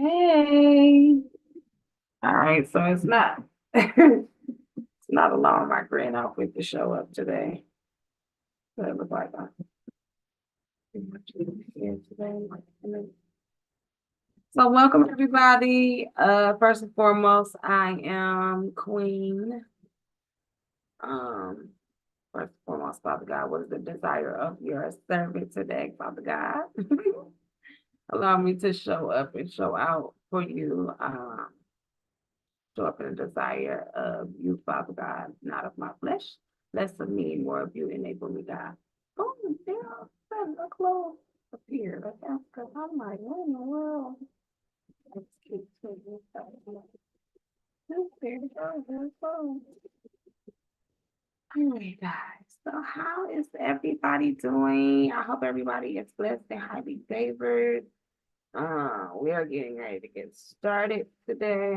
Hey. All right, so it's not it's not alarm my grand outfit to show up today. But it looks like I'm pretty much here today. So welcome everybody. First and foremost, I am Queen. Um, First and foremost, Father God, what is the desire of your servant today, Father God? Allow me to show up and show out for you. Show up in a desire of you, Father God, not of my flesh, less of me, more of you, enable me, God. Oh, there, a clothes appeared. Because I'm like, what in the world? Let's keep taking there to go, there it goes. All right, guys. So, how is everybody doing? I hope everybody is blessed and highly favored. We are getting ready to get started today.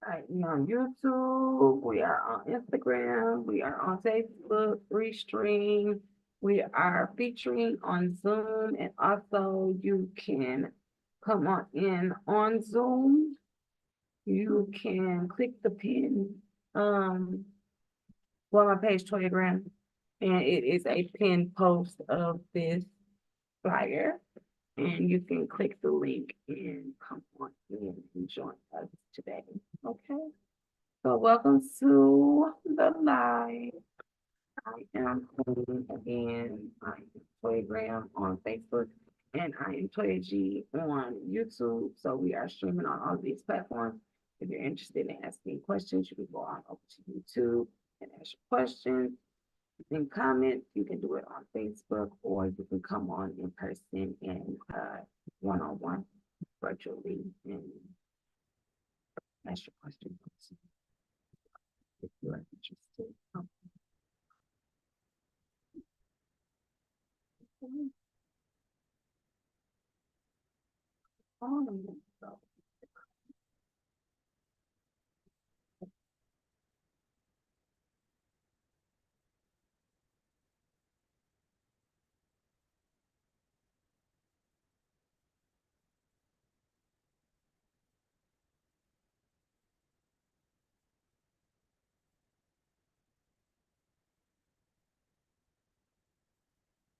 Right, we on YouTube, we are on Instagram, we are on Facebook, Restream, we are featuring on Zoom, and also you can come on in on Zoom. You can click the pin on my page Telegram, and it is a pin post of this flyer, and you can click the link and come on in and join us today. Okay. So welcome to the live. I am Queen again. I am Toy Graham on Facebook and I am Toya G on YouTube. So we are streaming on all of these platforms. If you're interested in asking questions, you can go on over to YouTube and ask your questions. You can comment. You can do it on Facebook or you can come on in person and one-on-one virtually and ask your questions if you are interested. So,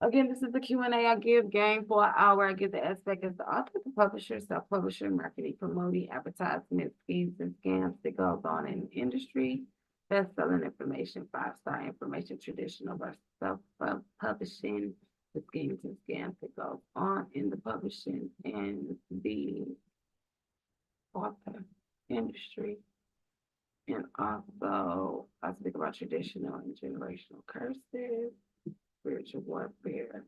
again, this is the Q&A I give game for an hour. I give the aspect as the author, the publisher, self-publisher, marketing, promoting, advertisement, schemes, and scams that goes on in the industry. Best-selling information, five-star information, traditional versus self-publishing, the schemes and scams that goes on in the publishing and the author industry. And also, I speak about traditional and generational curses, spiritual warfare,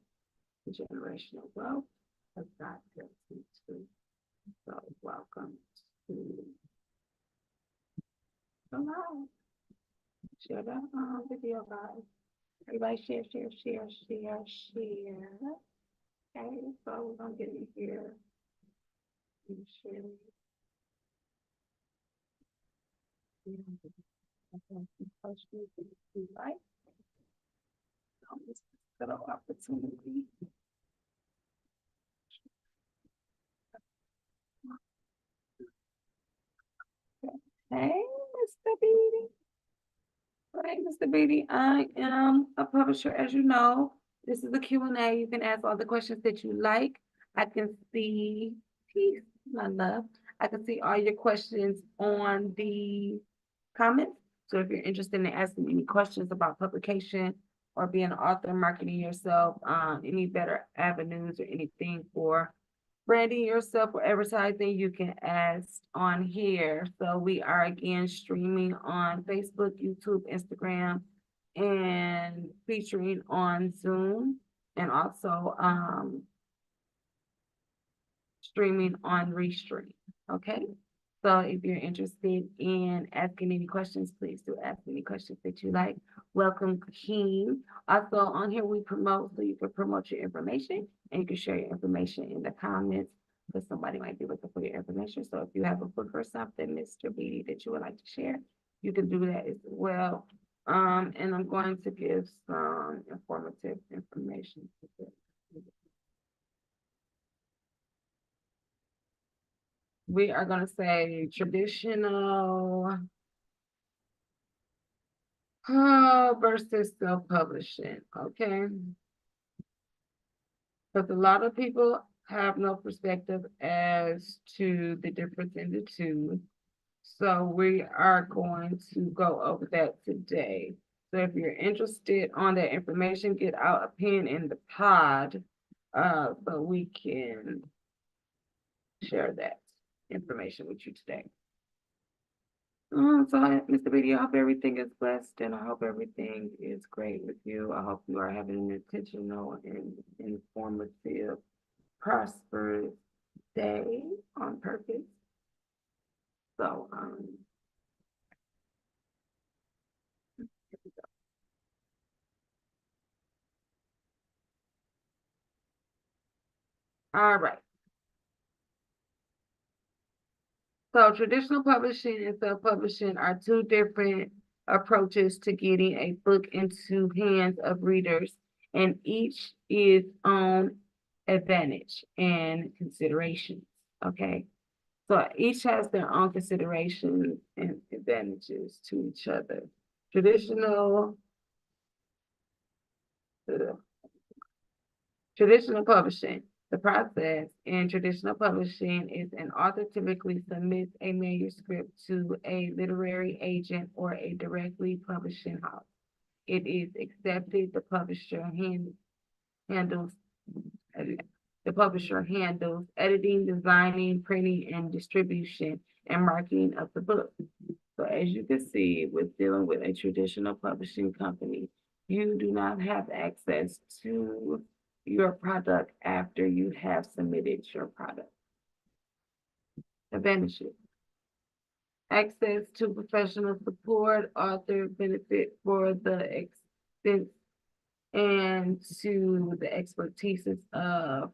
generational wealth, has got built into. So welcome to the live. Share that video, guys. Everybody share, share, share, share, share. Okay, so we're gonna get in here and share. Questions if you like. This is a good opportunity. Hey, Mr. Beatty. Hey, Mr. Beatty. I am a publisher, as you know. This is a Q&A. You can ask all the questions that you like. I can see, peace, my love. I can see all your questions on the comments. So if you're interested in asking any questions about publication or being an author, marketing yourself, any better avenues or anything for branding yourself or advertising, you can ask on here. So we are again streaming on Facebook, YouTube, Instagram, and featuring on Zoom, and also streaming on Restream. Okay. So if you're interested in asking any questions, please do ask any questions that you like. Welcome, Keen. Also on here we promote, so you can promote your information and you can share your information in the comments because somebody might be looking for your information. So if you have a book or something, Mr. Beatty, that you would like to share, you can do that as well. And I'm going to give some informative information. we are gonna say traditional versus self-publishing, okay? Because a lot of people have no perspective as to the difference in the two. So we are going to go over that today. So if you're interested on that information, get out a pen in the pod, so we can share that information with you today. So Mr. Video, I hope everything is blessed and I hope everything is great with you. I hope you are having an intentional and informative, prosperous day on purpose. So, all right. So traditional publishing and self-publishing are two different approaches to getting a book into hands of readers, and each is own advantage and considerations. Okay. So each has their own considerations and advantages to each other. Traditional, uh, Traditional publishing. The process in traditional publishing is an author typically submits a manuscript to a literary agent or a directly publishing house. It is accepted. Handles the publisher handles editing, designing, printing, and distribution and marketing of the book. So as you can see, with dealing with a traditional publishing company, you do not have access to your product after you have submitted your product. Advantages. Access to professional support, author benefit for the expense and to the expertise of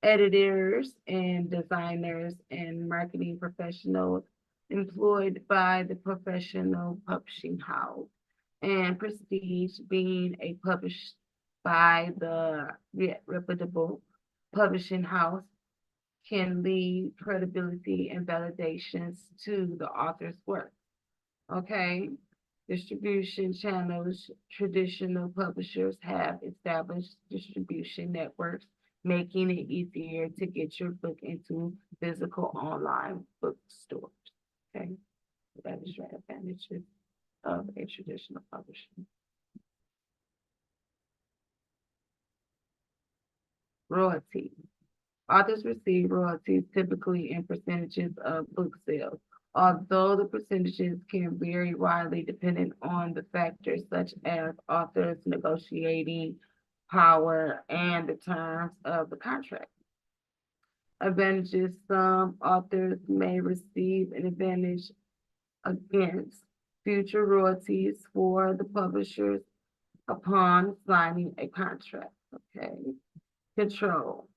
editors and designers and marketing professionals employed by the professional publishing house, and prestige being a published by the reputable publishing house can lead credibility and validations to the author's work. Okay. Distribution channels. Traditional publishers have established distribution networks, making it easier to get your book into physical online bookstores. Okay. That is your advantages of a traditional publisher. Royalty. Authors receive royalties typically in percentages of book sales, although the percentages can vary widely depending on the factors such as authors' negotiating power and the terms of the contract. Advantages. Some authors may receive an advantage against future royalties for the publishers upon signing a contract. Okay. Control.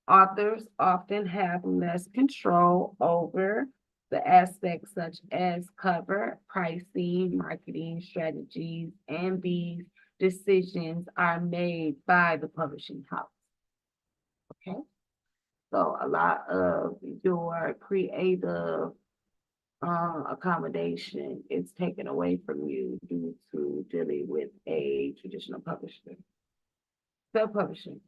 Authors often have less control over the aspects such as cover, pricing, marketing strategies, and these decisions are made by the publishing house. Okay, so a lot of your creative accommodation is taken away from you due to dealing with a traditional publisher. Self-publishing.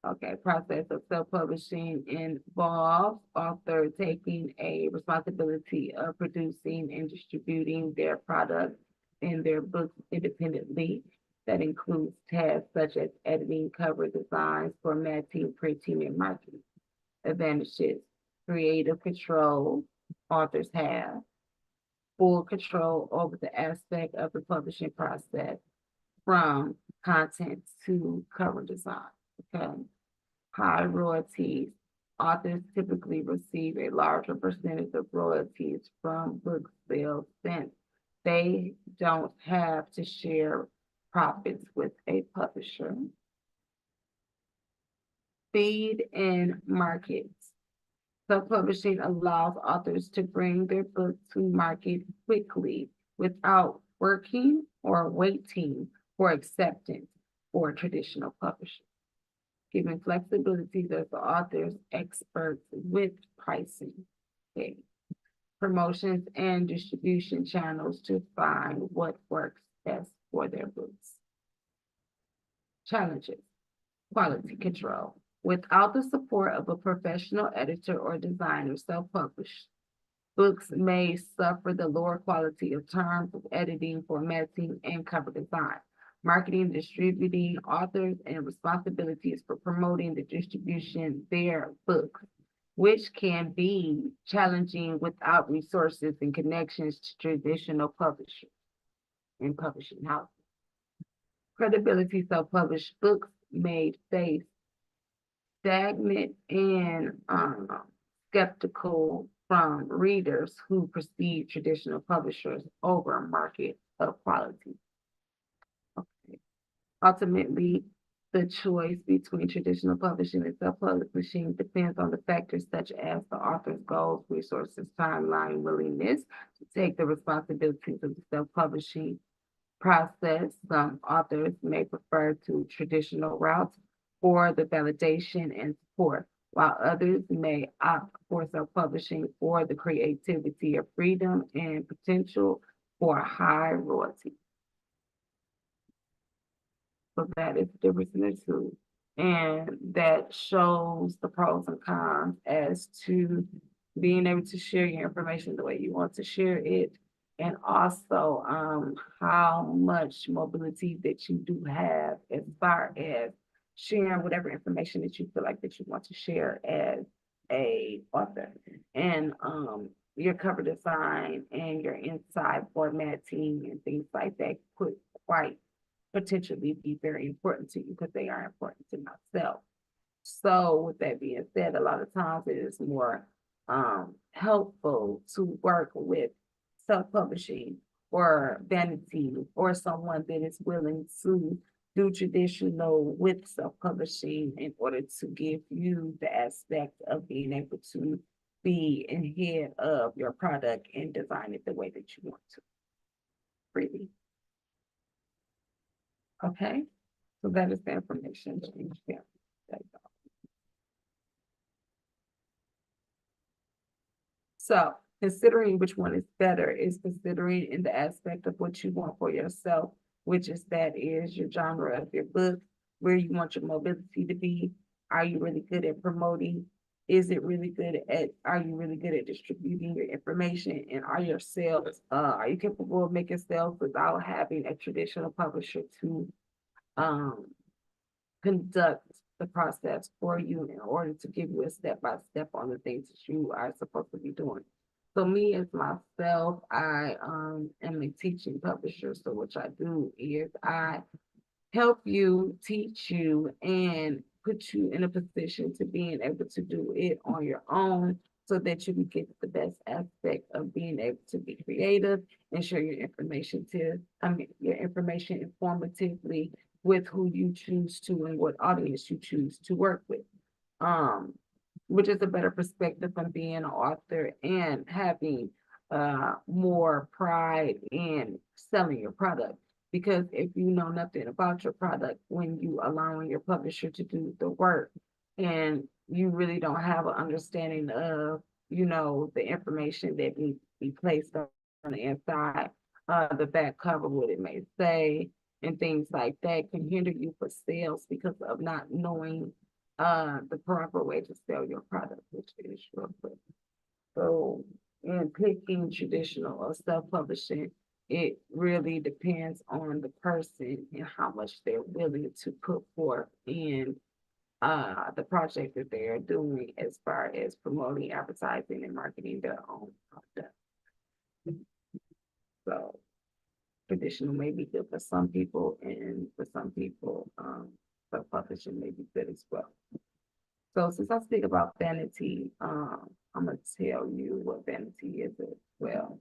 Okay, process of self-publishing involves author taking a responsibility of producing and distributing their product and their books independently. That includes tasks such as editing, cover designs, formatting, printing, and marketing. Advantages. Creative control. Authors have full control over the aspect of the publishing process from content to cover design. Okay. High royalties. Authors typically receive a larger percentage of royalties from book sales since they don't have to share profits with a publisher. Speed and markets. Self-publishing allows authors to bring their book to market quickly without working or waiting for acceptance for traditional publishing, giving flexibility to the author's experts with pricing. Okay. Promotions and distribution channels to find what works best for their books. Challenges. Quality control. Without the support of a professional editor or designer, self-published books may suffer the lower quality of terms of editing, formatting, and cover design. Marketing, distributing authors, and responsibilities for promoting the distribution their books, which can be challenging without resources and connections to traditional publishers and publishing houses. Credibility, self-published books may face stagnant and skeptical from readers who perceive traditional publishers over a market of quality. Okay. Ultimately, the choice between traditional publishing and self-publishing depends on the factors such as the author's goals, resources, timeline, willingness to take the responsibilities of the self-publishing process. Some authors may prefer to traditional routes for the validation and support, while others may opt for self-publishing for the creativity of freedom and potential for high royalty. So that is the difference in the two. And that shows the pros and cons as to being able to share your information the way you want to share it. And also how much mobility that you do have as far as sharing whatever information that you feel like that you want to share as a author. And your cover design and your inside formatting and things like that could quite potentially be very important to you because they are important to myself. So with that being said, a lot of times it is more helpful to work with self-publishing or vanity or someone that is willing to do traditional with self-publishing in order to give you the aspect of being able to be in head of your product and design it the way that you want to. Freely. Okay, so that is the information that we share. So considering which one is better is considering in the aspect of what you want for yourself, which is that is your genre of your book, where you want your mobility to be. Are you really good at promoting? Is it really good at, are you really good at distributing your information? And are your sales, are you capable of making sales without having a traditional publisher to conduct the process for you in order to give you a step-by-step on the things that you are supposed to be doing. So me as myself, I am a teaching publisher. So what I do is I help you, teach you, and put you in a position to being able to do it on your own so that you can get the best aspect of being able to be creative and share your information your information informatively with who you choose to and what audience you choose to work with. Which is a better perspective from being an author and having more pride in selling your product. Because if you know nothing about your product, when you allowing your publisher to do the work and you really don't have an understanding of, the information that needs to be placed on the inside, the back cover, what it may say, and things like that can hinder you for sales because of not knowing the proper way to sell your product, which is real quick. So in picking traditional or self-publishing, it really depends on the person and how much they're willing to put forth in the project that they are doing as far as promoting, advertising, and marketing their own product. So traditional may be good for some people, and for some people, self-publishing may be good as well. So since I speak about vanity, I'm gonna tell you what vanity is as well.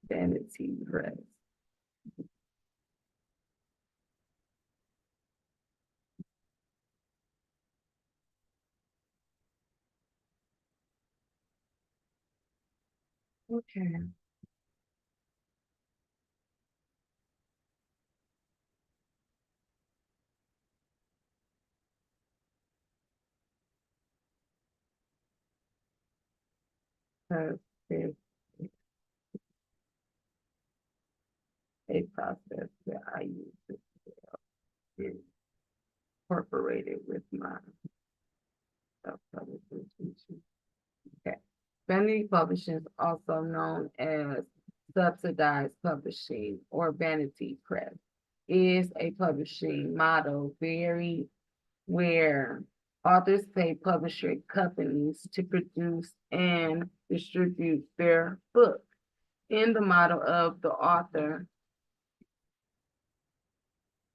Vanity press. Okay. because there's a process that I use to incorporate it with my self-publishing. Okay. Vanity publishing is also known as subsidized publishing or vanity press. Is a publishing model where authors pay publisher companies to produce and distribute their book. In the model of the author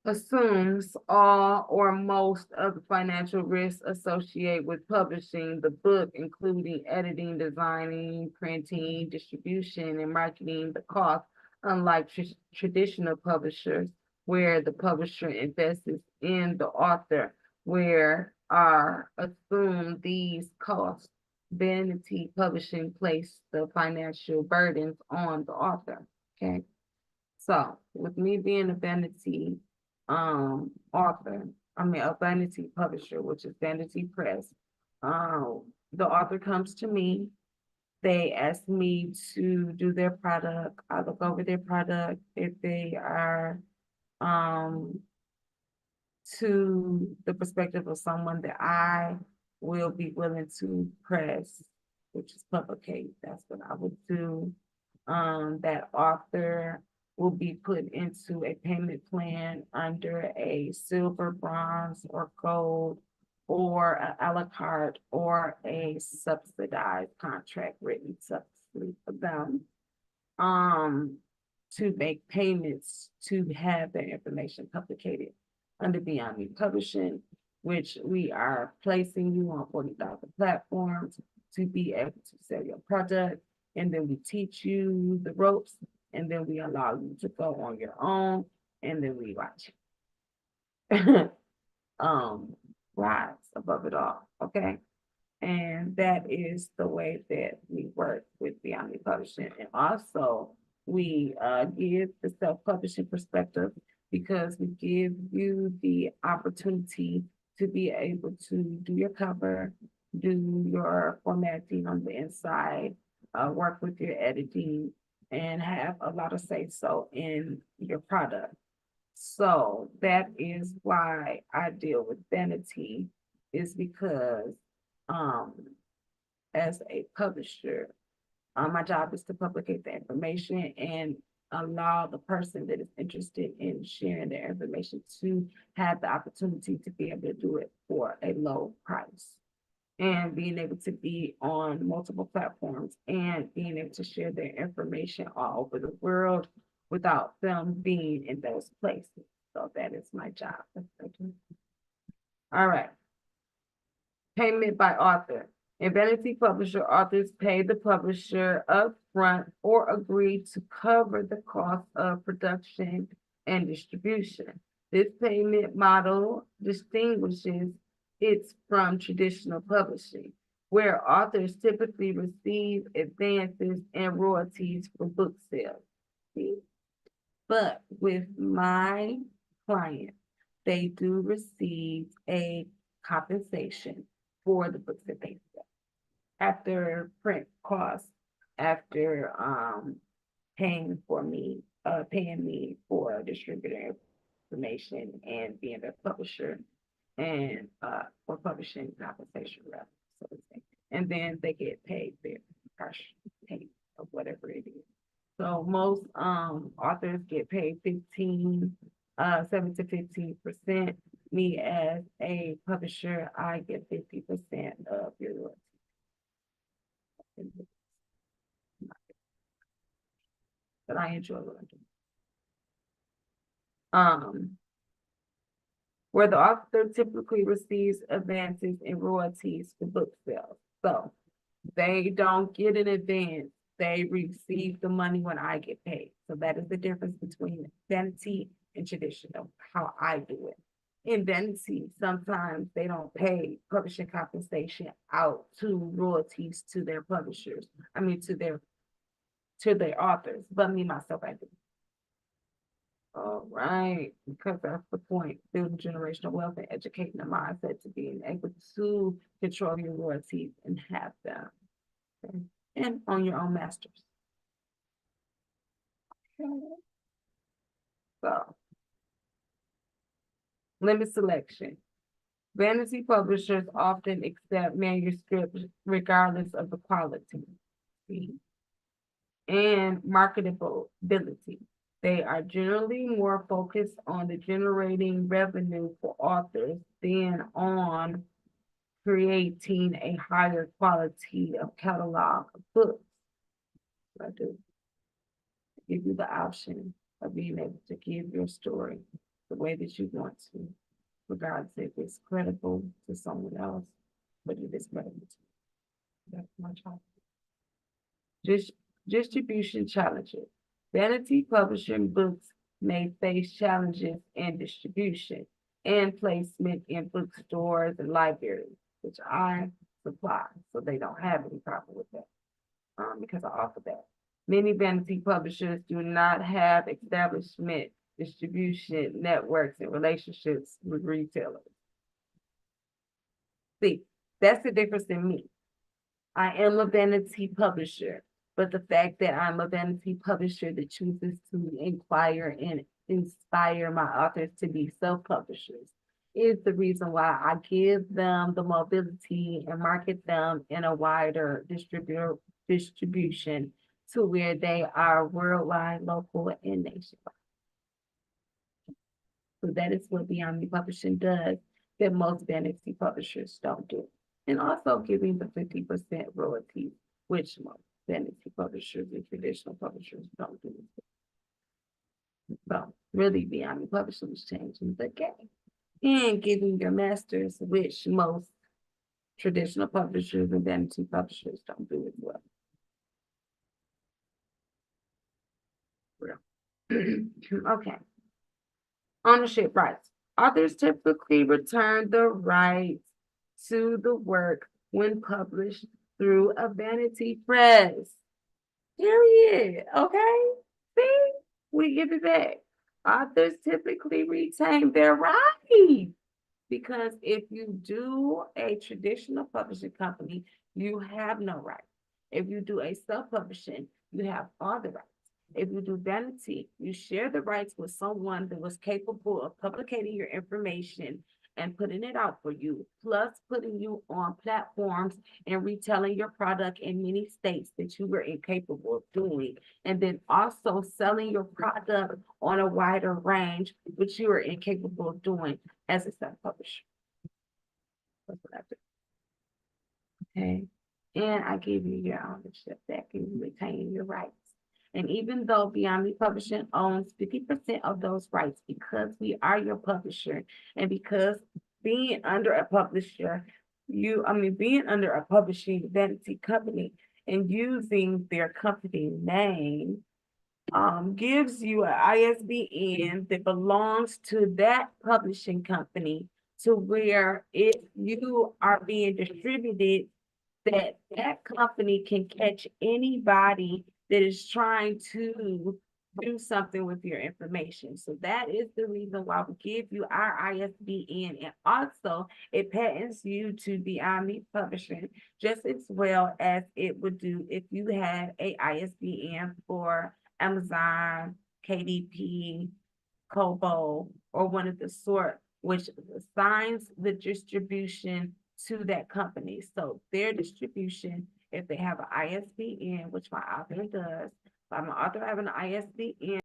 assumes all or most of the financial risks associated with publishing the book, including editing, designing, printing, distribution, and marketing the cost, unlike traditional publishers, where the publisher invests in the author, where are assumed these costs. Vanity publishing place the financial burdens on the author. Okay. So with me being a vanity author, a vanity publisher, which is Vanity Press, the author comes to me, they ask me to do their product, I look over their product, if they are to the perspective of someone that I will be willing to press, which is publicate, that's what I would do. That author will be put into a payment plan under a silver, bronze, or gold, or a la carte, or a subsidized contract written subsequently for them. To make payments to have their information publicated under Beyond Me Publishing, which we are placing you on 40,000 platforms to be able to sell your product. And then we teach you the ropes, and then we allow you to go on your own, and then we watch you. Rise above it all, okay? And that is the way that we work with Beyond Me Publishing. And also, we give the self-publishing perspective because we give you the opportunity to be able to do your cover, do your formatting on the inside, work with your editing, and have a lot of say-so in your product. So that is why I deal with vanity, is because as a publisher, my job is to publicate the information and allow the person that is interested in sharing their information to have the opportunity to be able to do it for a low price. And being able to be on multiple platforms and being able to share their information all over the world without them being in those places. So that is my job. All right. Payment by author. In vanity publisher, authors pay the publisher upfront or agree to cover the cost of production and distribution. This payment model distinguishes it from traditional publishing, where authors typically receive advances and royalties for book sales. But with my client, they do receive a compensation for the books that they sell after print costs, after paying me for distributor information and being their publisher, and for publishing compensation rather, so to say. And then they get paid their cash payment of whatever it is. So most authors get paid 7 to 15%. Me as a publisher, I get 50% of your royalties. But I enjoy what I do. Where the author typically receives advances and royalties for book sales. So they don't get an advance, they receive the money when I get paid. So that is the difference between vanity and traditional, how I do it. In vanity, sometimes they don't pay publishing compensation out to royalties to their publishers. To their authors, but me, myself, I do. All right, because that's the point, building generational wealth and educating the mindset to being able to control your royalties and have them. Okay. and on your own masters. So, limit selection. Vanity publishers often accept manuscripts regardless of the quality and marketability. They are generally more focused on the generating revenue for authors than on creating a higher quality of catalog of books. I do give you the option of being able to give your story the way that you want to, regardless if it's credible to someone else, but it is credible to you. That's my job. Just distribution challenges. Vanity publishing books may face challenges in distribution and placement in bookstores and libraries, which I supply, so they don't have any problem with that, because I offer that. Many vanity publishers do not have establishment, distribution networks, and relationships with retailers. See, that's the difference in me. I am a vanity publisher, but the fact that I'm a vanity publisher that chooses to inquire and inspire my authors to be self-publishers is the reason why I give them the mobility and market them in a wider distribution to where they are worldwide, local, and nationwide. So that is what Beyond Me Publishing does that most vanity publishers don't do. And also giving the 50% royalties, which most vanity publishers and traditional publishers don't do. So really Beyond Me Publishing is changing the game and giving your masters, which most traditional publishers and vanity publishers don't do as well. Okay. Ownership rights. Authors typically return the rights to the work when published through a vanity press. Period. Okay. See, we give it back. Authors typically retain their rights because if you do a traditional publishing company, you have no rights. If you do a self-publishing, you have all the rights. If you do vanity, you share the rights with someone that was capable of publicating your information and putting it out for you, plus putting you on platforms and retailing your product in many states that you were incapable of doing, and then also selling your product on a wider range, which you are incapable of doing as a self-publisher. That's what I do. Okay. And I give you your ownership that can retain your rights. And even though Beyond Me Publishing owns 50% of those rights, because we are your publisher, and because being under a publisher, being under a publishing vanity company and using their company name gives you an ISBN that belongs to that publishing company, to where if you are being distributed, that company can catch anybody that is trying to do something with your information. So that is the reason why we give you our ISBN, and also it patents you to Beyond Me Publishing just as well as it would do if you had a ISBN for Amazon, KDP, Kobo, or one of the sort, which assigns the distribution to that company. So their distribution, if they have an ISBN, which my author does, if I'm an author, I have an ISBN.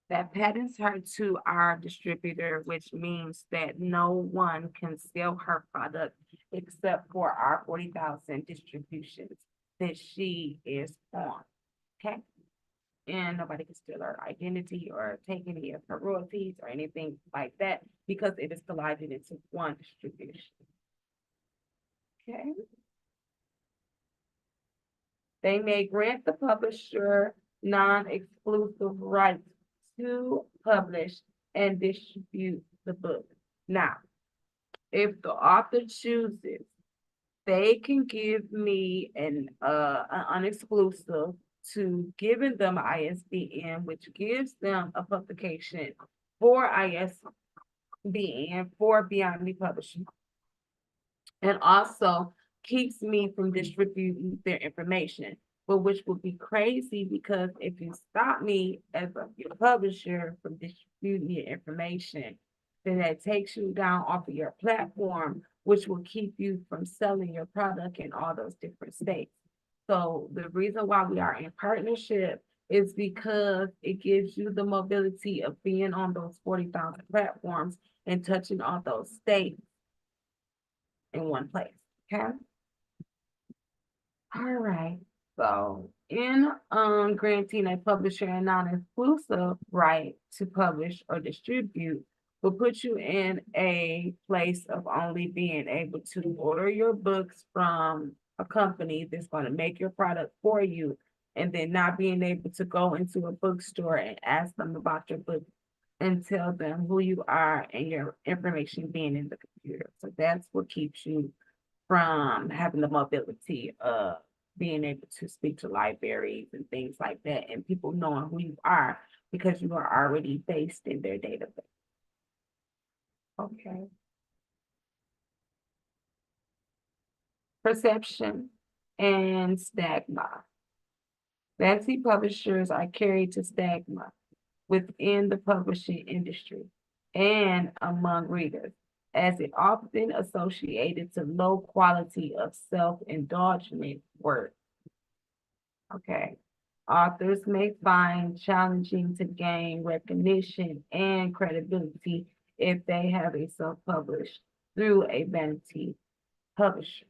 That patents her to our distributor, which means that no one can sell her product except for our 40,000 distributions that she is on. Okay. And nobody can steal her identity or take any of her royalties or anything like that because it is collided into one distribution. Okay. They may grant the publisher non-exclusive rights to publish and distribute the book. Now, if the author chooses, they can give me an unexclusive to giving them ISBN, which gives them a publication for ISBN for Beyond Me Publishing. and also keeps me from distributing their information. But which would be crazy because if you stop me as a your publisher from distributing your information, then that takes you down off of your platform, which will keep you from selling your product in all those different states. So the reason why we are in partnership is because it gives you the mobility of being on those 40,000 platforms and touching all those states in one place. Okay. All right. So in granting a publisher a non-exclusive right to publish or distribute will put you in a place of only being able to order your books from a company that's going to make your product for you, and then not being able to go into a bookstore and ask them about your book and tell them who you are and your information being in the computer. So that's what keeps you from having the mobility of being able to speak to libraries and things like that, and people knowing who you are because you are already based in their database. Okay. Perception and stigma. Fancy publishers are carried to stigma within the publishing industry and among readers, as it often associated to low quality of self-indulgent work. Okay. Authors may find challenging to gain recognition and credibility if they have a self-published through a vanity publisher.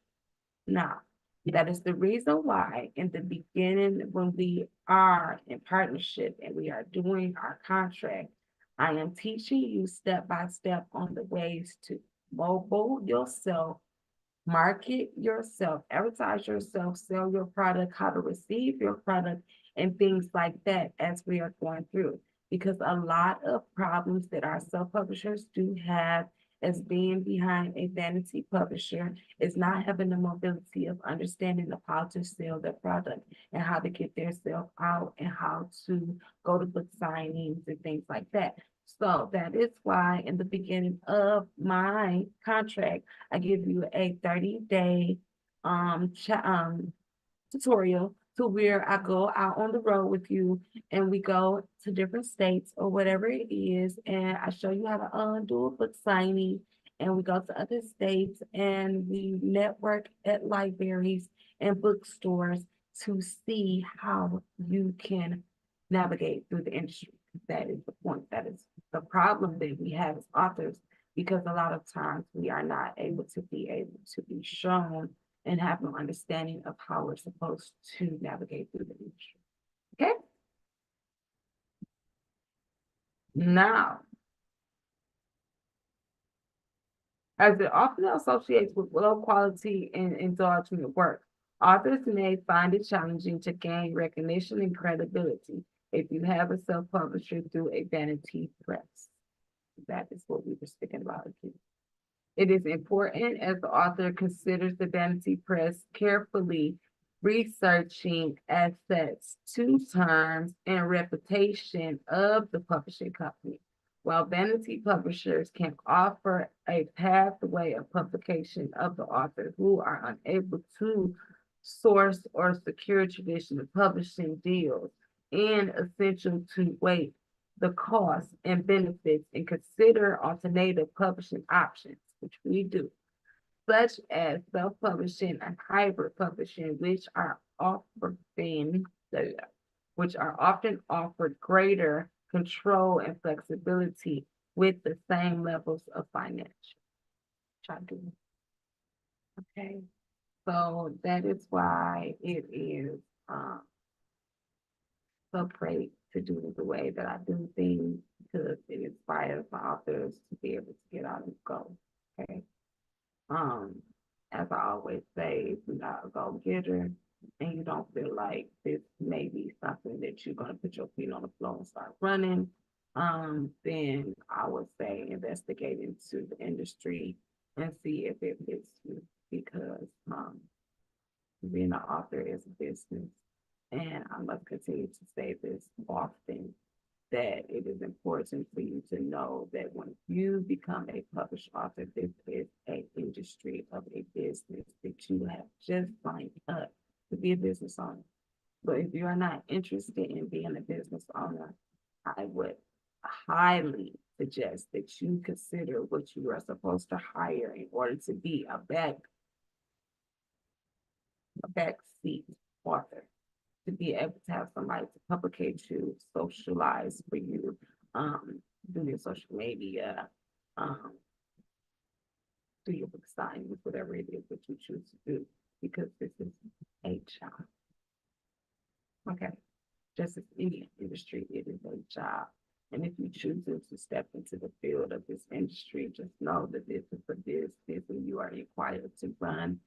Now, that is the reason why in the beginning, when we are in partnership and we are doing our contract, I am teaching you step by step on the ways to mobile yourself, market yourself, advertise yourself, sell your product, how to receive your product, and things like that as we are going through. Because a lot of problems that our self-publishers do have as being behind a vanity publisher is not having the mobility of understanding of how to sell their product and how to get their self out and how to go to book signings and things like that. So that is why in the beginning of my contract, I give you a 30-day tutorial to where I go out on the road with you and we go to different states or whatever it is, and I show you how to do a book signing, and we go to other states and we network at libraries and bookstores to see how you can navigate through the industry. That is the point. That is the problem that we have as authors, because a lot of times we are not able to be shown and have no understanding of how we're supposed to navigate through the industry. Okay. Now, as it often associates with low quality and indulgent work, authors may find it challenging to gain recognition and credibility if you have a self-publisher through a vanity press. That is what we were speaking about again. It is important as the author considers the vanity press carefully, researching assets to terms and reputation of the publishing company. While vanity publishers can offer a pathway of publication of the author who are unable to source or secure traditional publishing deals, and essential to weigh the costs and benefits and consider alternative publishing options, which we do, such as self-publishing and hybrid publishing, which are often offered greater control and flexibility with the same levels of financial. Okay, so that is why it is so great to do it the way that I do things, because it inspires my authors to be able to get out and go. Okay. Um, as I always say, if you're not a go-getter and you don't feel like this may be something that you're gonna put your feet on the floor and start running, then I would say investigate into the industry and see if it fits you, because being an author is a business. And I must continue to say this often, that it is important for you to know that when you become a published author, this is an industry of a business that you have just signed up to be a business owner. But if you are not interested in being a business owner, I would highly suggest that you consider what you are supposed to hire in order to be a backseat author, to be able to have somebody to publicate you, socialize for you, do your social media, um, do your book signings, whatever it is that you choose to do, because this is a job. Okay, just as any industry, it is a job. And if you choose to step into the field of this industry, just know that this is a business and you are required to run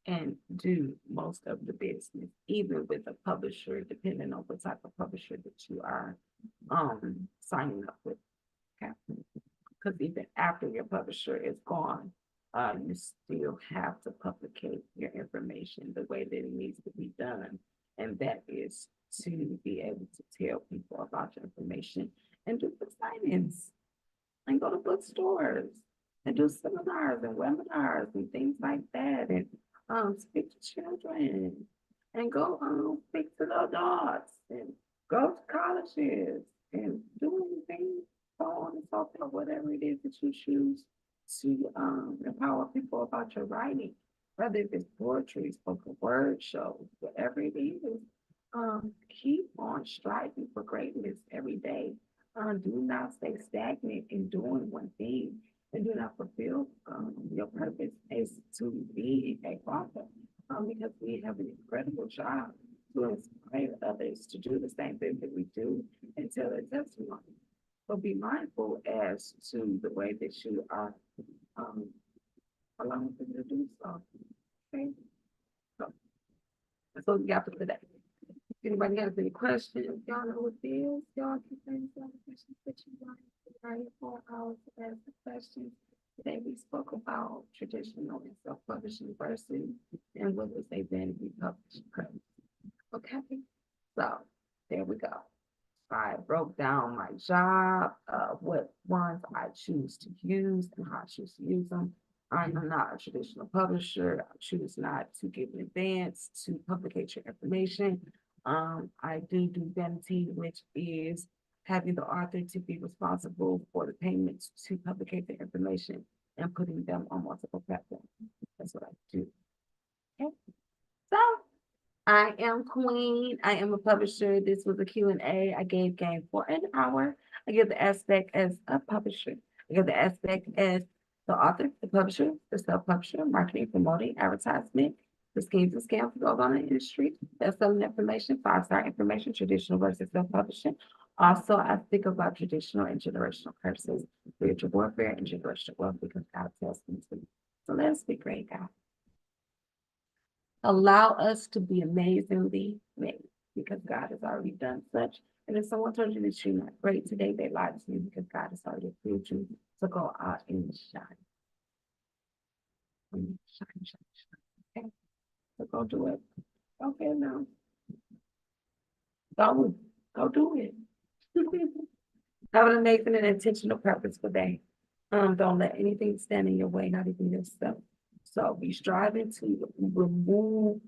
and do most of the business, even with a publisher, depending on what type of publisher that you are signing up with. Okay, because even after your publisher is gone, you still have to publicate your information the way that it needs to be done. And that is to be able to tell people about your information and do book signings and go to bookstores and do seminars and webinars and things like that, and speak to children and go speak to the adults and go to colleges and do anything, so on and so forth, whatever it is that you choose to empower people about your writing, whether it's poetry, spoken word shows, whatever it is. Keep on striving for greatness every day. Do not stay stagnant in doing one thing, and do not fulfill your purpose is to be a author, because we have an incredible job to inspire others to do the same thing that we do and tell their testimony. So be mindful as to the way that you are allowing them to do so. Okay, so that's what we got for today. If anybody has any questions, y'all know what it is. Y'all can send some questions that you want to write for hours to ask the questions. Today we spoke about traditional and self-publishing versus and what is a vanity publishing. Okay, so there we go. I broke down my job, what ones I choose to use and how I choose to use them. I'm not a traditional publisher. I choose not to give an advance to publicate your information. I do vanity, which is having the author to be responsible for the payments to publicate the information and putting them on multiple platforms. That's what I do. Okay. So I am Queen. I am a publisher. This was a Q&A. I gave game for an hour. I give the aspect as a publisher. I give the aspect as the author, the publisher, the self-publisher, marketing, promoting, advertisement, the schemes and scams that go on in the industry, best-selling information, five-star information, traditional versus self-publishing. Also, I think about traditional and generational curses, spiritual warfare, and generational wealth because God tells me to. So let's be great, God. Allow us to be amazingly made because God has already done such. And if someone told you that you're not great today, they lied to you because God has already approved you to go out and shine. Shine. Okay. So go do it. Okay, now. Go do it. Have an amazing and intentional purpose for day. Don't let anything stand in your way, not even yourself. So be striving to remove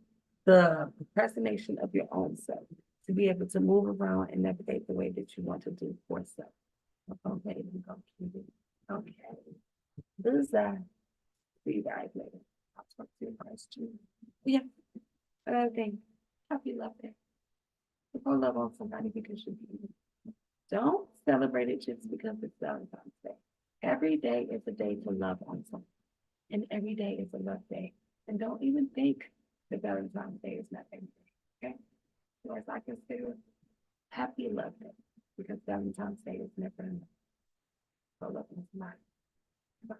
the procrastination of your own self, to be able to move around and navigate the way that you want to do for self. Okay, okay. This is see you guys later. I'll talk to you guys too. Yeah. Another thing, happy love day. Go love on somebody because you can. Don't celebrate it just because it's Valentine's Day. Every day is a day to love on someone. And every day is a love day. And don't even think that Valentine's Day is not every day. Okay? So as I consider happy love day, because Valentine's Day is never enough. So love on somebody. Bye.